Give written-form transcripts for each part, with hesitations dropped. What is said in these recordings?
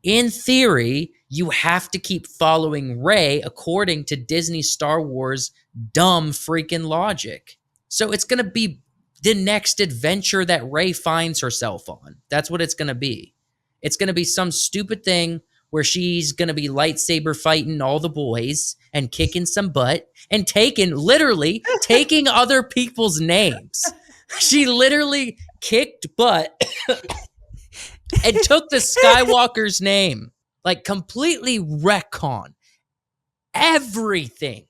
in theory, you have to keep following Rey according to Disney Star Wars dumb freaking logic. So it's going to be the next adventure that Rey finds herself on. That's what it's going to be. It's going to be some stupid thing where she's going to be lightsaber fighting all the boys and kicking some butt and literally taking other people's names. She literally kicked butt and took the Skywalker's name. Like, completely retcon everything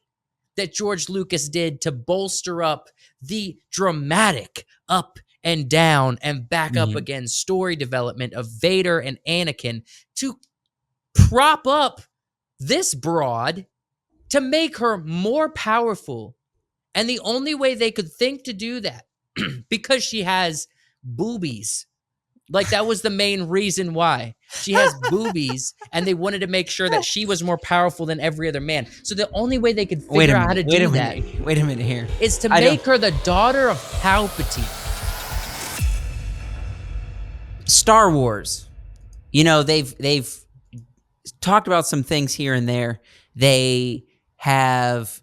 that George Lucas did to bolster up the dramatic up and down and back up again story development of Vader and Anakin to prop up this broad to make her more powerful. And the only way they could think to do that, because she has boobies. Like, that was the main reason why. She has boobies, and they wanted to make sure that she was more powerful than every other man. So the only way they could figure out how to do that wait a minute here. is to make her the daughter of Palpatine. Star Wars. You know, they've talked about some things here and there. They have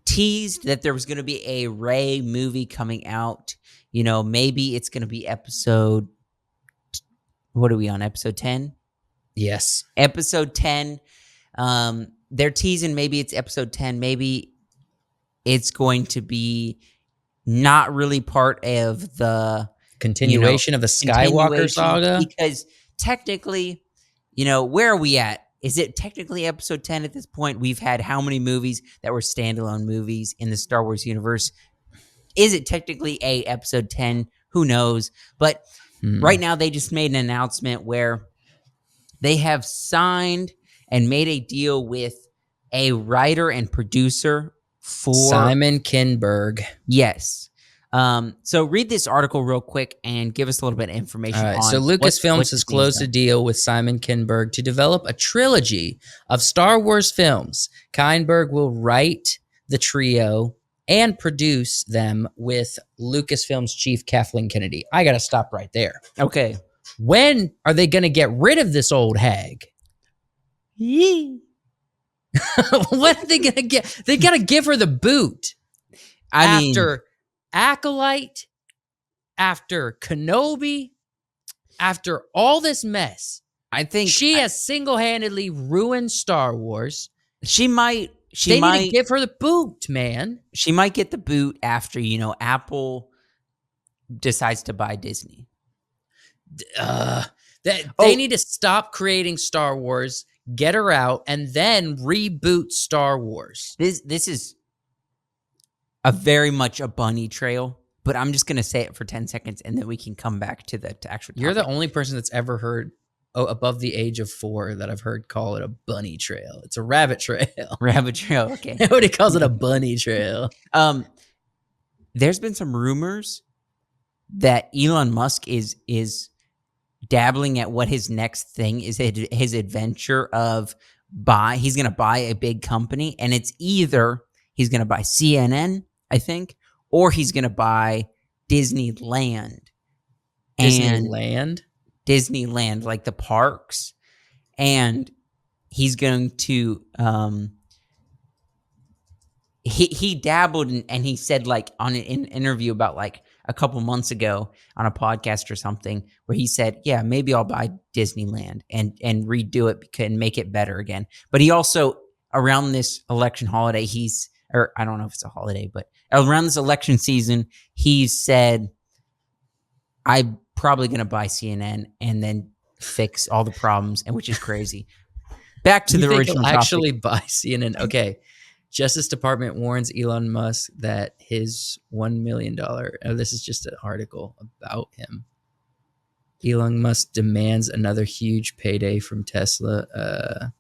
teased that there was going to be a Rey movie coming out. You know, maybe it's going to be episode... What are we on? Episode 10? Yes. Episode 10. They're teasing maybe it's episode 10. Maybe it's going to be not really part of the... Continuation of the Skywalker saga? Because technically, you know, where are we at? Is it technically episode 10 at this point? We've had how many movies that were standalone movies in the Star Wars universe? Is it technically episode 10? Who knows? But right now they just made an announcement where they have signed and made a deal with a writer and producer for... Simon Kinberg. Yes. So read this article real quick and give us a little bit of information. All right, so Lucasfilms has closed a deal with Simon Kinberg to develop a trilogy of Star Wars films. Kinberg will write the trio and produce them with Lucasfilms chief Kathleen Kennedy. I got to stop right there. Okay. When are they going to get rid of this old hag? What are they going to get? They got to give her the boot. After Acolyte, after Kenobi, after all this mess, I think she has single-handedly ruined Star Wars. She might need to give her the boot, man. She might get the boot after, you know, Apple decides to buy Disney. They need to stop creating Star Wars, get her out, and then reboot Star Wars. This is a very much a bunny trail, but I'm just going to say it for 10 seconds, and then we can come back to the actual topic. You're the only person that's ever heard, above the age of 4, that I've heard call it a bunny trail. It's a rabbit trail. Rabbit trail, okay. Nobody calls it a bunny trail. There's been some rumors that Elon Musk is dabbling at what his next thing is, his adventure of he's going to buy a big company, and it's either he's going to buy CNN, I think, or he's going to buy Disneyland. Disneyland, like the parks. And he's going to... He dabbled and he said, like, on an interview about, like, a couple months ago on a podcast or something, where he said, yeah, maybe I'll buy Disneyland and redo it and make it better again. But he also, around this election holiday, or I don't know if it's a holiday, but around this election season, he said, I'm probably going to buy CNN and then fix all the problems, and which is crazy. Back to the original topic. Actually buy CNN. Okay. Justice Department warns Elon Musk that his $1 million, this is just an article about him. Elon Musk demands another huge payday from Tesla.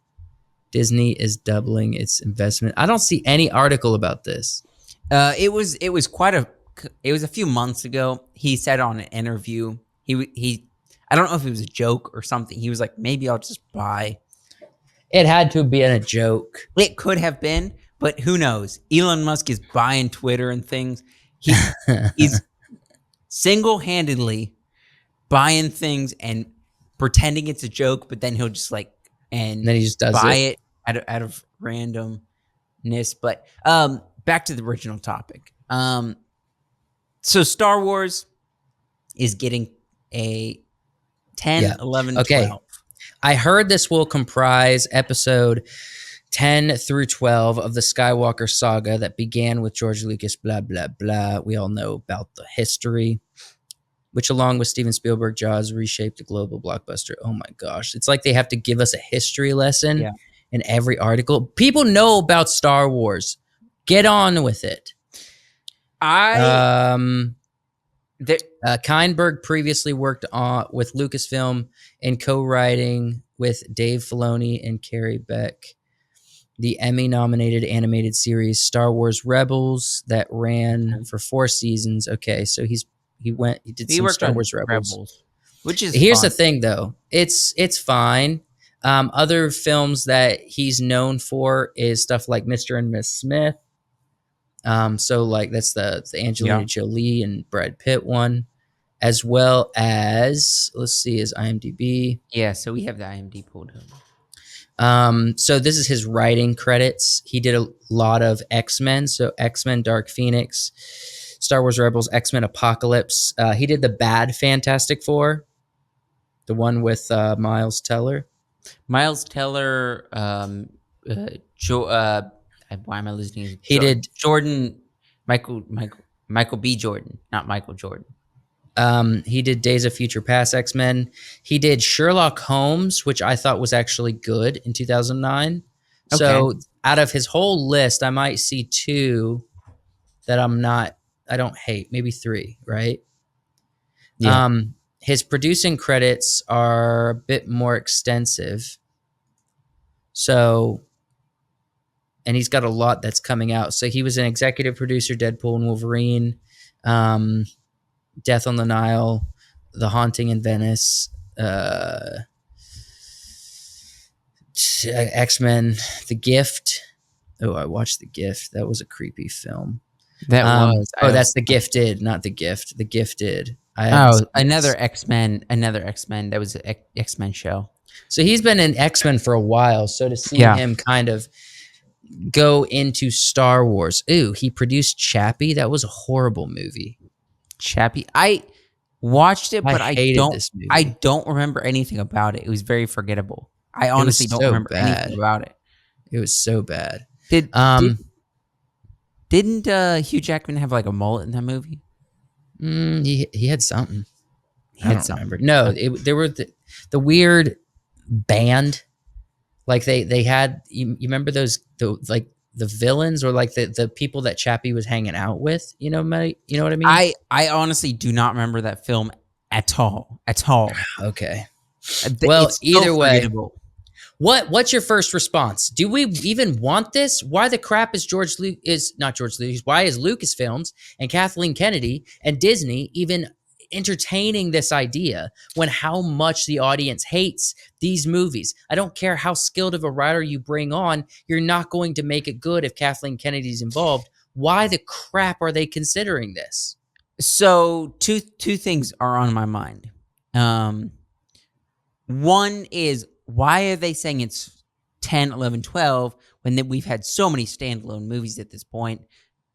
Disney is doubling its investment. I don't see any article about this. It was a few months ago. He said on an interview, he I don't know if it was a joke or something. He was like, maybe I'll just buy. It had to have been a joke. It could have been, but who knows? Elon Musk is buying Twitter and things. He's single-handedly buying things and pretending it's a joke, but then he'll just like And and then he just does buy it. it out of randomness. But back to the original topic. So Star Wars is getting a 10, Yeah. 11, Okay. 12. I heard this will comprise episode 10 through 12 of the Skywalker saga that began with George Lucas, blah, blah, blah. We all know about the history, which, along with Steven Spielberg, Jaws, reshaped the global blockbuster. Oh my gosh. It's like they have to give us a history lesson Yeah. in every article. People know about Star Wars. Get on with it. I Um, there, Kindberg previously worked with Lucasfilm in co-writing with Dave Filoni and Carrie Beck the Emmy-nominated animated series Star Wars Rebels that ran for 4 seasons. Okay, so he did he some worked Star on Wars Rebels. Rebels, which is Here's the fun. thing, though. It's fine. Other films that he's known for is stuff like Mr. and Miss Smith. So like that's the Angelina Yeah. Jolie and Brad Pitt one, as well as let's see his IMDb. Yeah, so we have the IMDb pulled up. So this is his writing credits. He did a lot of X-Men, so X-Men Dark Phoenix, Star Wars Rebels, X-Men Apocalypse. He did the bad Fantastic Four, the one with Miles Teller. Miles Teller, why am I listening? He did Jordan, Michael B. Jordan, not Michael Jordan. he did Days of Future Past X-Men. He did Sherlock Holmes, which I thought was actually good in 2009. Okay. So out of his whole list, I might see 2 that I don't hate, maybe 3, right? Yeah. His producing credits are a bit more extensive. So, and he's got a lot that's coming out. So he was an executive producer, Deadpool and Wolverine, Death on the Nile, The Haunting in Venice, X-Men, The Gift. Oh, I watched The Gift. That was a creepy film. That was. That's The Gifted, not The Gift. The Gifted. I haven't Oh, seen another this. X-Men. That was an X-Men show. So he's been in X-Men for a while. So to see Yeah. him kind of go into Star Wars. Ooh, he produced Chappie. That was a horrible movie. Chappie. I watched it, but I hated this movie. I don't remember anything about it. It was very forgettable. I It was honestly don't so remember anything bad. about it. It was so bad. Didn't Hugh Jackman have like a mullet in that movie? He had something. He I had don't something. remember. No, there were the weird band. Like they had you remember like the villains or like the people that Chappie was hanging out with, you know what I mean? I honestly do not remember that film at all. At all. Okay. Well, It's either so way, forgettable. what's your first response? Do we even want this? Why the crap is not George Lucas? Why is Lucasfilms and Kathleen Kennedy and Disney even entertaining this idea when how much the audience hates these movies? I don't care how skilled of a writer you bring on, you're not going to make it good if Kathleen Kennedy's involved. Why the crap are they considering this? So two things are on my mind. One is, why are they saying it's 10, 11, 12 when we've had so many standalone movies at this point?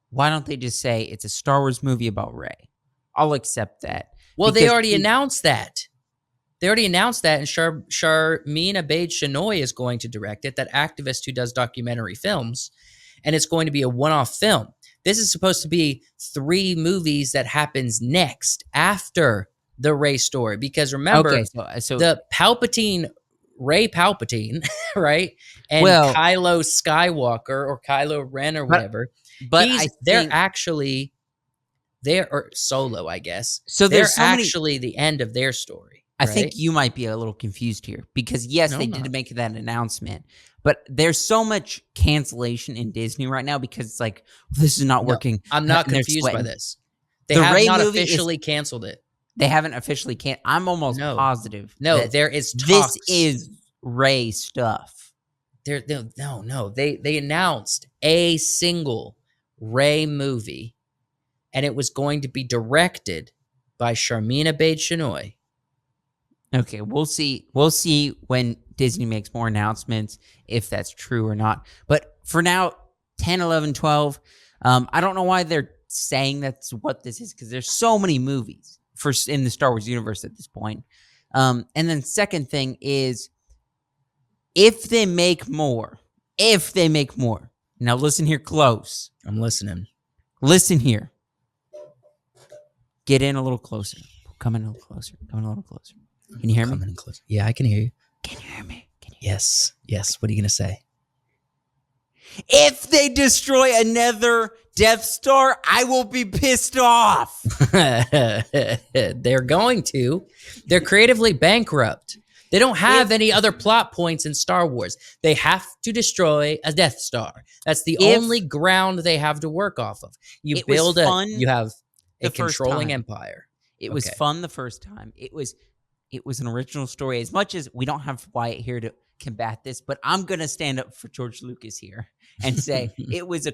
Why don't they just say it's a Star Wars movie about Rey? I'll accept that. Well, they Because already announced that. They already announced that, and Sharmeen Obaid-Chinoy is going to direct it, that activist who does documentary films, and it's going to be a one-off film. This is supposed to be 3 movies that happens next after the Rey story, because remember, okay, so the Rey Palpatine, right, and well, Kylo Skywalker or Kylo Ren or but whatever, I they're think actually or Solo, I guess. so. They're There's so many. actually the end of their story, I right? think you might be a little confused here because yes, No, they I'm did not. make that announcement, but there's so much cancellation in Disney right now because it's like, this is not No, working. I'm not and they're confused by sweating. this. They The have Rey not movie is. officially canceled it. They haven't officially I'm almost No. positive. No, that there is this talks. is Rey stuff. No. They announced a single Rey movie, and it was going to be directed by Sharmeen Obaid-Chinoy. Okay, we'll see. We'll see when Disney makes more announcements if that's true or not. But for now, 10, 11, 12. I don't know why they're saying that's what this is because there's so many movies in the Star Wars universe at this point. And then second thing is if they make more, now listen here close. I'm listening. Listen here. Get in a little closer. Come in a little closer. Come in a little closer. Can you hear me? Coming in close. Yeah, I can hear you. Can you hear me? Yes. Yes. What are you going to say? If they destroy another Death Star, I will be pissed off. They're going to. They're creatively bankrupt. They don't have any other plot points in Star Wars. They have to destroy a Death Star. That's the only ground they have to work off of. You have a controlling empire. It was fun the first time. It was an original story. As much as we don't have Wyatt here to combat this, but I'm gonna stand up for George Lucas here and say it was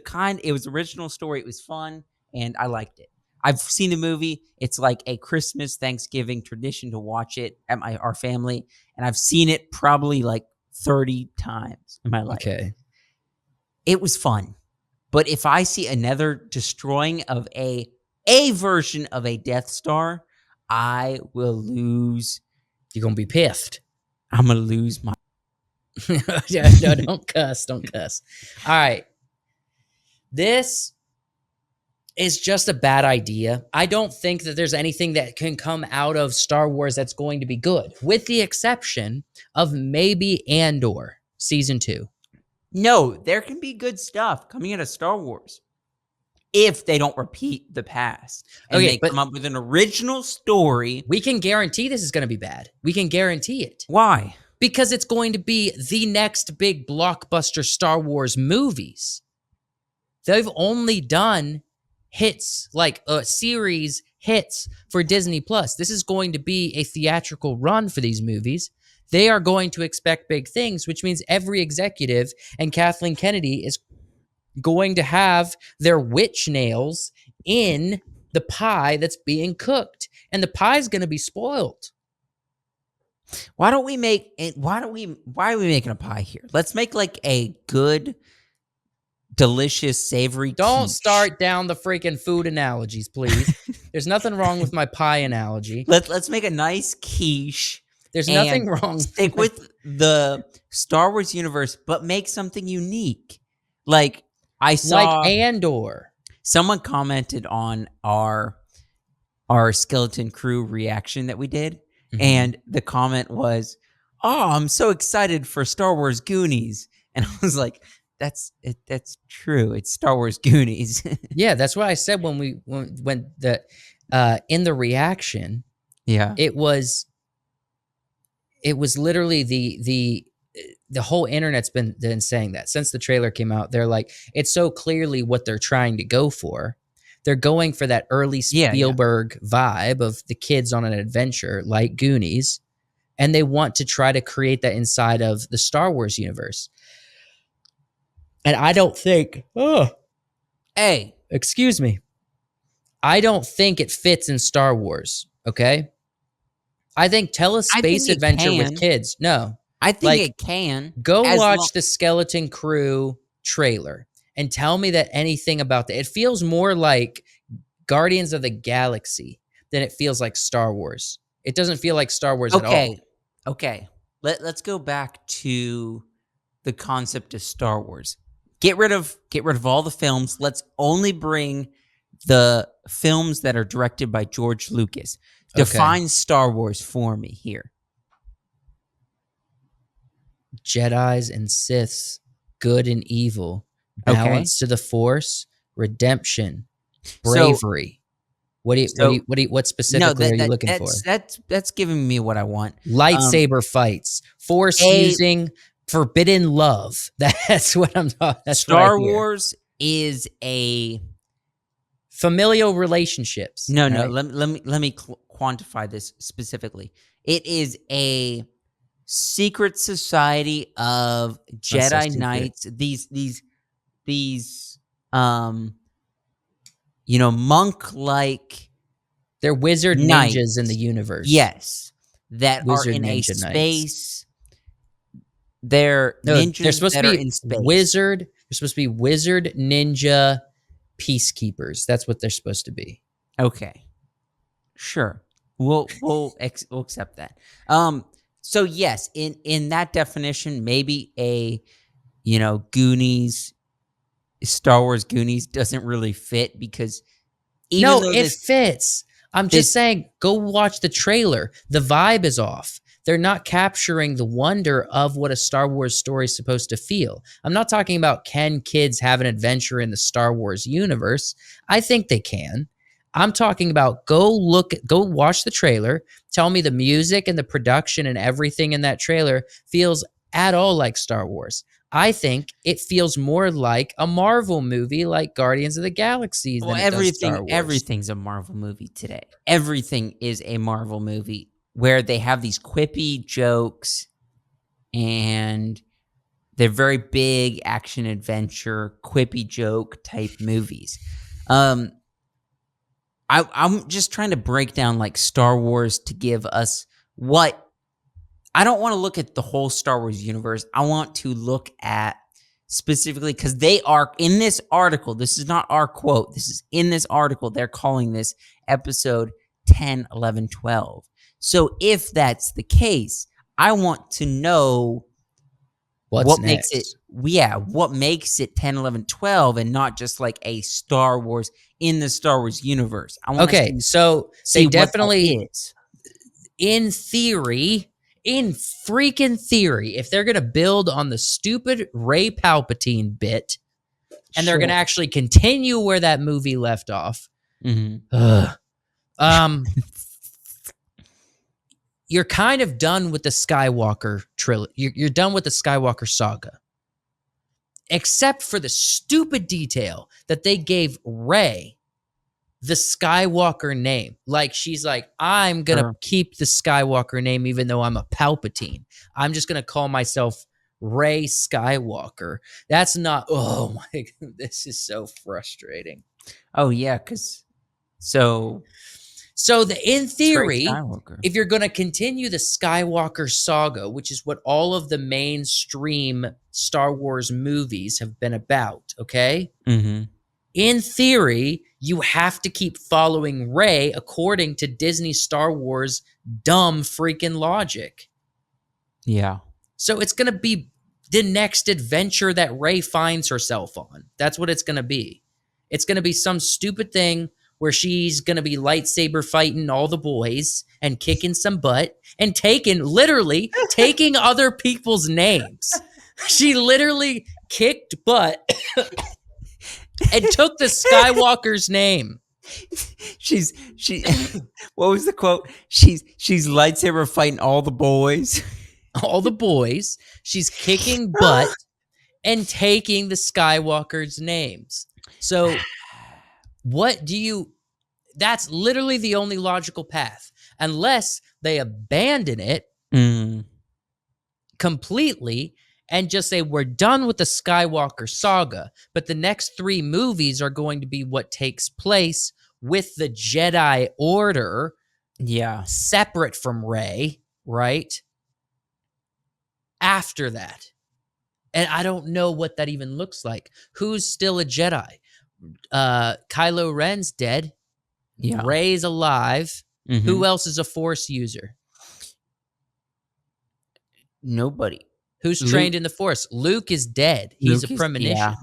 original story. It was fun and I liked it. I've seen the movie. It's like a Christmas, Thanksgiving tradition to watch it at our family, and I've seen it probably like 30 times in my life. Okay. It was fun. But if I see another destroying of a version of a Death Star, I will lose. You're going to be piffed. I'm going to lose my... No, don't cuss. Don't cuss. All right. This is just a bad idea. I don't think that there's anything that can come out of Star Wars that's going to be good, with the exception of maybe Andor Season 2. No, there can be good stuff coming out of Star Wars if they don't repeat the past and they come up with an original story. We can guarantee this is going to be bad. We can guarantee it. Why? Because it's going to be the next big blockbuster Star Wars movies. They've only done hits, like series hits for Disney Plus. This is going to be a theatrical run for these movies. They are going to expect big things, which means every executive and Kathleen Kennedy is going to have their witch nails in the pie that's being cooked, and the pie is going to be spoiled. Why are we making a pie here? Let's make like a good, delicious, savory Don't quiche. start down the freaking food analogies, please. There's nothing wrong with my pie analogy. Let's make a nice quiche. There's nothing wrong. Stick with the Star Wars universe, but make something unique. Like I saw, like Andor. Someone commented on our Skeleton Crew reaction that we did, and the comment was, "Oh, I'm so excited for Star Wars Goonies," and I was like, "That's true. It's Star Wars Goonies." Yeah, that's what I said when the in the reaction. Yeah, it was literally the whole internet's been saying that since the trailer came out. They're like, it's so clearly what they're trying to go for. They're going for that early Spielberg vibe of the kids on an adventure like Goonies, and they want to try to create that inside of the Star Wars universe. And I don't think, excuse me, I don't think it fits in Star Wars, okay? I think tell a space adventure with kids. No. I think it can. Go watch the Skeleton Crew trailer and tell me that anything about that. It feels more like Guardians of the Galaxy than it feels like Star Wars. It doesn't feel like Star Wars at all. Okay. Let's go back to the concept of Star Wars. Get rid of all the films. Let's only bring the films that are directed by George Lucas. Define Star Wars for me here. Jedis and Siths, good and evil, balance to the Force, redemption, bravery. What specifically are you looking for? That's giving me what I want. Lightsaber fights, Force using, forbidden love. That's what I'm talking. That's Star Wars is a familial relationships. No. Let me quantify this specifically. It is a secret society of Jedi Knights. These monk-like. They're wizard ninjas in the universe. Yes, that are Wizard in a Ninja Knights. space. They're No, they're ninjas supposed to that are be in space. wizard. They're supposed to be wizard ninja peacekeepers. That's what they're supposed to be. Okay. Sure. We'll accept that. So yes, in that definition, maybe a Goonies, Star Wars Goonies doesn't really fit because even No, though it fits. I'm just this saying, go watch the trailer. The vibe is off. They're not capturing the wonder of what a Star Wars story is supposed to feel. I'm not talking about can kids have an adventure in the Star Wars universe. I think they can. I'm talking about go watch the trailer. Tell me the music and the production and everything in that trailer feels at all like Star Wars. I think it feels more like a Marvel movie like Guardians of the Galaxy well, than it does Star Wars. everything's a Marvel movie today. Everything is a Marvel movie where they have these quippy jokes and they're very big action adventure, quippy joke type movies. I'm just trying to break down like Star Wars to give us what I don't want to look at the whole Star Wars universe. I want to look at specifically because they are in this article. This is not our quote. This is in this article. They're calling this episode 10, 11, 12. So if that's the case, I want to know What's what makes it, next? what makes it 10, 11, 12, and not just like a Star Wars in the Star Wars universe. I want Okay, to so see they what that definitely, is. in theory, in freaking theory, if they're gonna build on the stupid Ray Palpatine bit, and they're gonna Sure. actually continue where that movie left off, Mhm. ugh, um, you're kind of done with the Skywalker trilogy. You're done with the Skywalker saga, except for the stupid detail that they gave Rey the Skywalker name. Like she's like, I'm gonna Sure. keep the Skywalker name even though I'm a Palpatine. I'm just gonna call myself Rey Skywalker. That's not. Oh my! This is so frustrating. Oh yeah, so So in it's Rey theory, Skywalker. if you're gonna continue the Skywalker saga, which is what all of the mainstream Star Wars movies have been about, okay? Mhm. In theory, you have to keep following Rey according to Disney Star Wars dumb freaking logic. Yeah. So it's going to be the next adventure that Rey finds herself on. That's what it's going to be. It's going to be some stupid thing where she's going to be lightsaber fighting all the boys and kicking some butt and literally taking other people's names. She literally kicked butt and took the Skywalker's name. she what was the quote? She's lightsaber fighting all the boys. All the boys. She's kicking butt and taking the Skywalker's names. So, what do you. That's literally the only logical path. Unless they abandon it Mm, completely and just say, we're done with the Skywalker saga, but the next 3 movies are going to be what takes place with the Jedi Order yeah. separate from Rey, right? After that. And I don't know what that even looks like. Who's still a Jedi? Kylo Ren's dead. Yeah. Rey's alive. Mhm. Who else is a Force user? Nobody. Who's Luke, trained in the Force? Luke is dead. He's a Luke is premonition.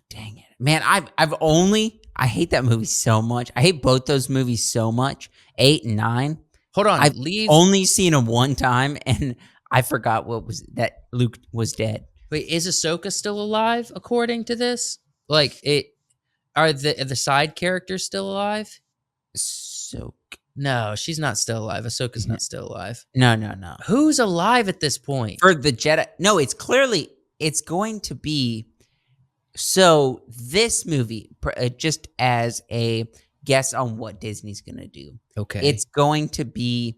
Dang it. Man, I hate that movie so much. I hate both those movies so much. 8 and 9. Hold on. I've Leave. only seen them one time and I forgot that Luke was dead. Wait, is Ahsoka still alive according to this? Like, are the side characters still alive? So No, she's not still alive. Ahsoka's not still alive. no. Who's alive at this point? For the Jedi. No, it's going to be. So this movie, just as a guess on what Disney's going to do, Okay. it's going to be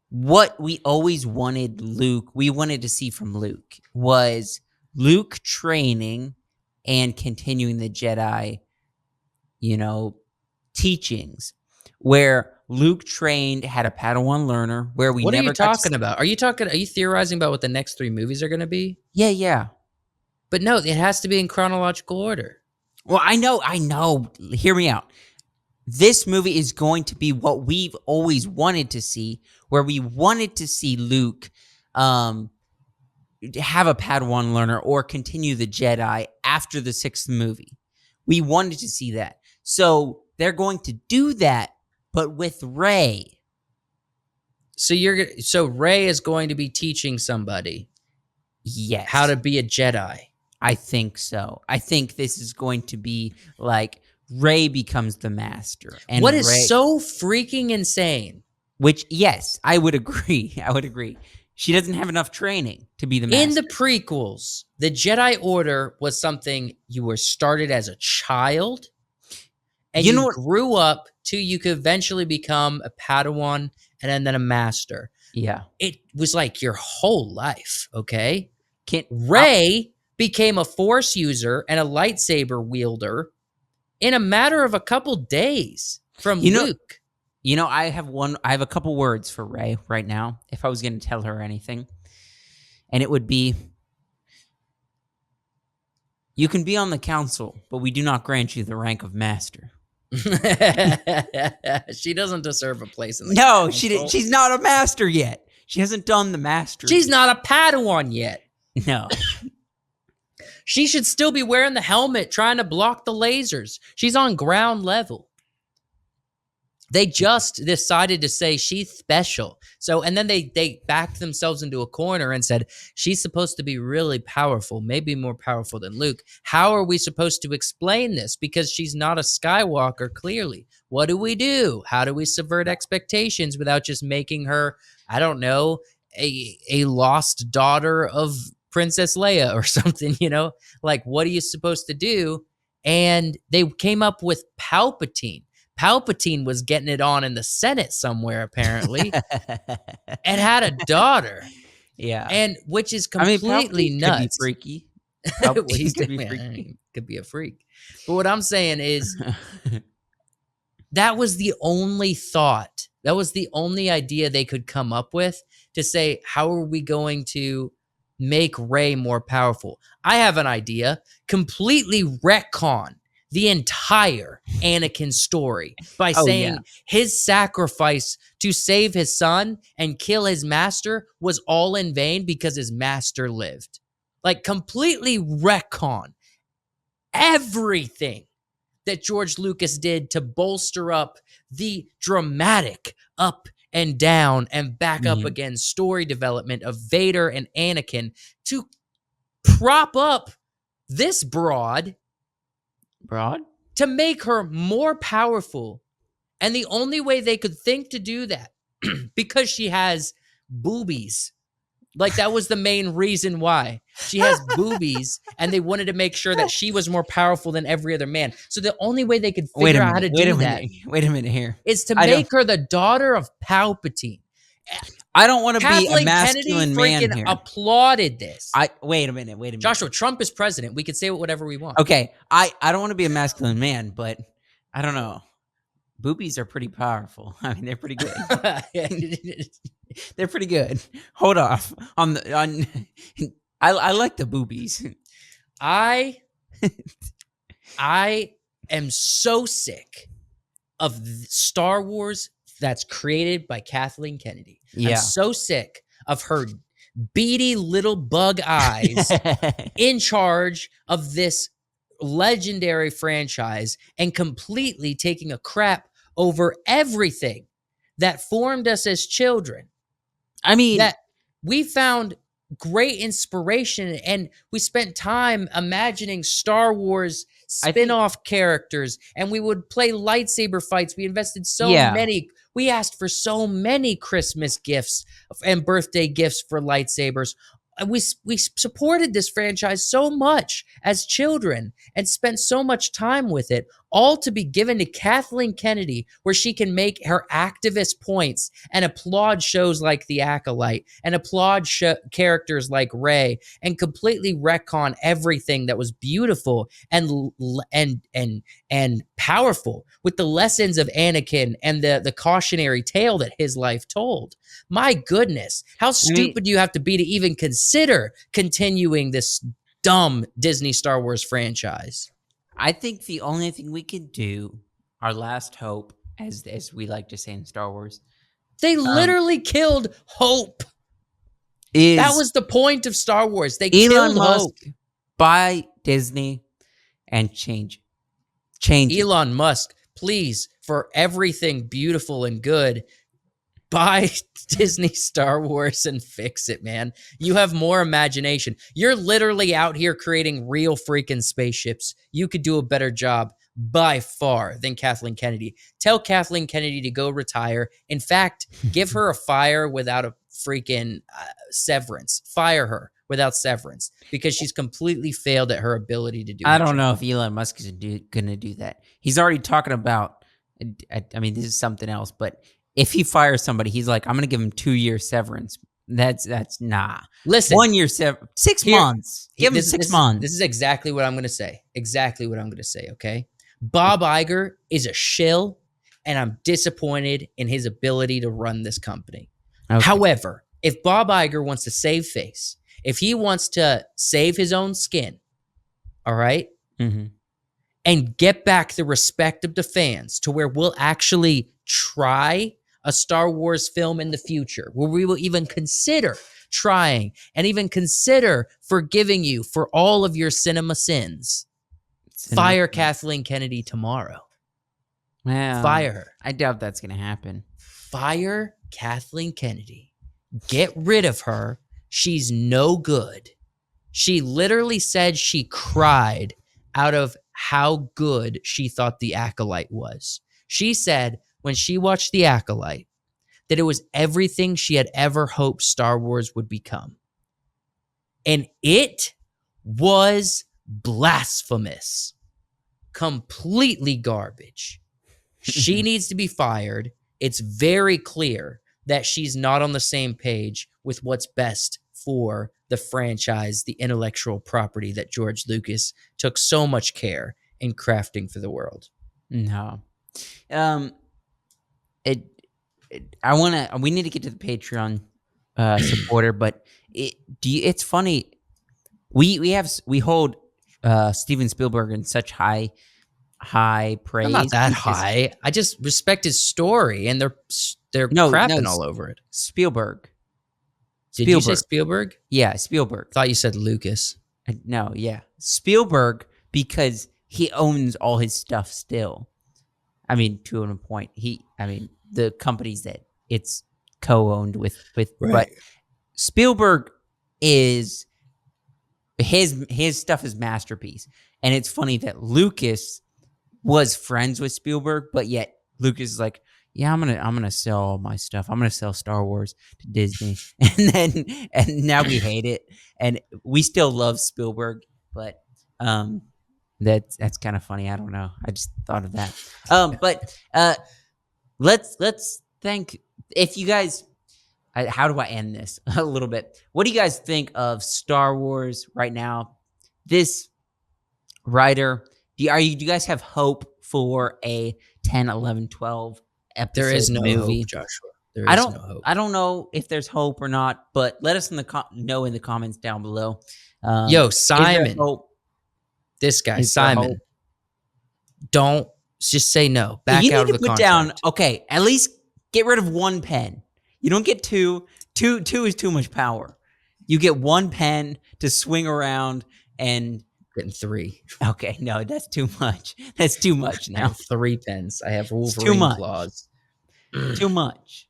what we always wanted we wanted to see from Luke was Luke training and continuing the Jedi, teachings, where Luke trained, had a Padawan learner where we What are you never got to talking about? Are you theorizing about what the next 3 movies are gonna be? Yeah. But no, it has to be in chronological order. Well, I know. Hear me out. This movie is going to be what we've always wanted to see, where we wanted to see Luke have a Padawan learner or continue the Jedi after the 6th movie. We wanted to see that. So they're going to do that, but with Rey. So Rey is going to be teaching somebody Yes. how to be a Jedi. I think so. I think this is going to be like Rey becomes the master. And What is Rey, so freaking insane? which, yes, I would agree. I would agree. She doesn't have enough training to be the master. In the prequels, the Jedi Order was something you were started as a child, and You know you what- grew up till you could eventually become a Padawan and then a master. Yeah. It was like your whole life, okay? Can Rey became a Force user and a lightsaber wielder in a matter of a couple days from You know- Luke. I have a couple words for Rey right now, if I was going to tell her anything. And it would be, you can be on the council, but we do not grant you the rank of master. She doesn't deserve a place in the No, council. she's not a master yet. She hasn't done the master. She's not a Padawan yet. No. She should still be wearing the helmet trying to block the lasers. She's on ground level. They just decided to say she's special. So, and then they backed themselves into a corner and said, she's supposed to be really powerful, maybe more powerful than Luke. How are we supposed to explain this? Because she's not a Skywalker, clearly. What do? How do we subvert expectations without just making her, I don't know, a lost daughter of Princess Leia or something, Like, what are you supposed to do? And they came up with Palpatine. Palpatine was getting it on in the Senate somewhere, apparently, and had a daughter. Yeah. And which is Palpatine completely nuts. Could be freaky. Well, Palpatine could be freaky. Could be a freak. But what I'm saying is that was the only thought. That was the only idea they could come up with to say, how are we going to make Rey more powerful? I have an idea. Completely retcon the entire Anakin story by saying his sacrifice to save his son and kill his master was all in vain because his master lived. Like, completely retcon everything that George Lucas did to bolster up the dramatic up and down and back up again story development of Vader and Anakin to prop up this broad to make her more powerful. And the only way they could think to do that, because she has boobies. Like, that was the main reason why. She has boobies, and they wanted to make sure that she was more powerful than every other man. So the only way they could figure out how to do that Wait a minute here. is to make her the daughter of Palpatine. I don't want to be a Kathleen masculine Kennedy man freaking here. applauded this. Wait a minute. Joshua, Trump is president. We can say whatever we want. Okay, I don't want to be a masculine man, but I don't know. Boobies are pretty powerful. I mean, they're pretty good. They're pretty good. Hold off on. I like the boobies. I am so sick of Star Wars that's created by Kathleen Kennedy. Yeah. I'm so sick of her beady little bug eyes in charge of this legendary franchise and completely taking a crap over everything that formed us as children. I mean, that we found great inspiration and we spent time imagining Star Wars spin-off characters, and we would play lightsaber fights. We invested many. We asked for so many Christmas gifts and birthday gifts for lightsabers. We supported this franchise so much as children and spent so much time with it, all to be given to Kathleen Kennedy, where she can make her activist points and applaud shows like The Acolyte and applaud characters like Rey and completely retcon everything that was beautiful and powerful with the lessons of Anakin and the cautionary tale that his life told. My goodness, how stupid do you have to be to even consider continuing this dumb Disney Star Wars franchise? I think the only thing we could do, our last hope, as we like to say in Star Wars, they literally killed hope. That was the point of Star Wars. They killed hope. Buy Disney and change Elon Musk, please, for everything beautiful and good, buy Disney Star Wars and fix it, man. You have more imagination. You're literally out here creating real freaking spaceships. You could do a better job by far than Kathleen Kennedy. Tell Kathleen Kennedy to go retire. In fact, give her a fire without a freaking severance. Fire her without severance because she's completely failed at her ability to do it. I don't know if Elon Musk is going to do that. He's already talking about, I mean, this is something else, but if he fires somebody, he's like, I'm going to give him 2-year severance. That's nah. Listen, 1 year 6 months. Give him 6 months. This is exactly what I'm going to say. Exactly what I'm going to say. Okay. Bob Iger is a shill, and I'm disappointed in his ability to run this company. Okay. However, if Bob Iger wants to save face, if he wants to save his own skin, all right, and get back the respect of the fans to where we'll actually try a Star Wars film in the future, where we will even consider trying and even consider forgiving you for all of your cinema sins, fire Kathleen Kennedy tomorrow. Well, fire her. I doubt that's going to happen. Fire Kathleen Kennedy. Get rid of her. She's no good. She literally said she cried out of how good she thought The Acolyte was. She said when she watched The Acolyte that it was everything she had ever hoped Star Wars would become. And it was blasphemous. Completely garbage. She needs to be fired. It's very clear that she's not on the same page with what's best for the franchise, the intellectual property that George Lucas took so much care in crafting for the world. No. We need to get to the Patreon supporter, but it's funny. We hold Steven Spielberg in such high praise. I'm not that high. I just respect his story, and they're crapping all over it. Spielberg. Did you say Spielberg? Yeah, Spielberg. Thought you said Lucas. No, yeah. Spielberg, because he owns all his stuff still. I mean, to a point. The companies that it's co-owned with right. But Spielberg is his stuff is masterpiece. And it's funny that Lucas was friends with Spielberg, but yet Lucas is like, yeah, I'm gonna sell all my stuff. I'm gonna sell Star Wars to Disney, and now we hate it, and we still love Spielberg, but that's kind of funny. I don't know. I just thought of that. But let's thank if you guys. How do I end this a little bit? What do you guys think of Star Wars right now? This writer, do you guys have hope for a 10, 11, 12 episode there is no movie? Hope, Joshua. There is no hope. I don't know if there's hope or not, but let us know in the comments down below. Yo, Simon. This guy, Simon. Don't just say no. Back out of the contract. Down, okay, at least get rid of one pen. You don't get two. Two is too much power. You get one pen to swing around and... Getting 3. Okay, no, that's too much. That's too much now. I have 3 pens. I have Wolverine claws. Too much.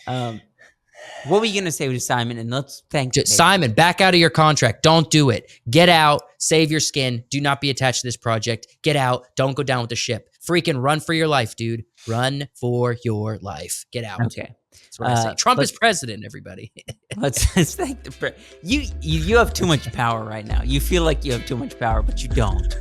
What were you gonna say with Simon? And let's thank Simon. Back out of your contract. Don't do it. Get out. Save your skin. Do not be attached to this project. Get out. Don't go down with the ship. Freaking run for your life, dude. Run for your life. Get out. Okay. That's what I say. Trump is president, everybody. let's thank the you have too much power right now. You feel like you have too much power, but you don't.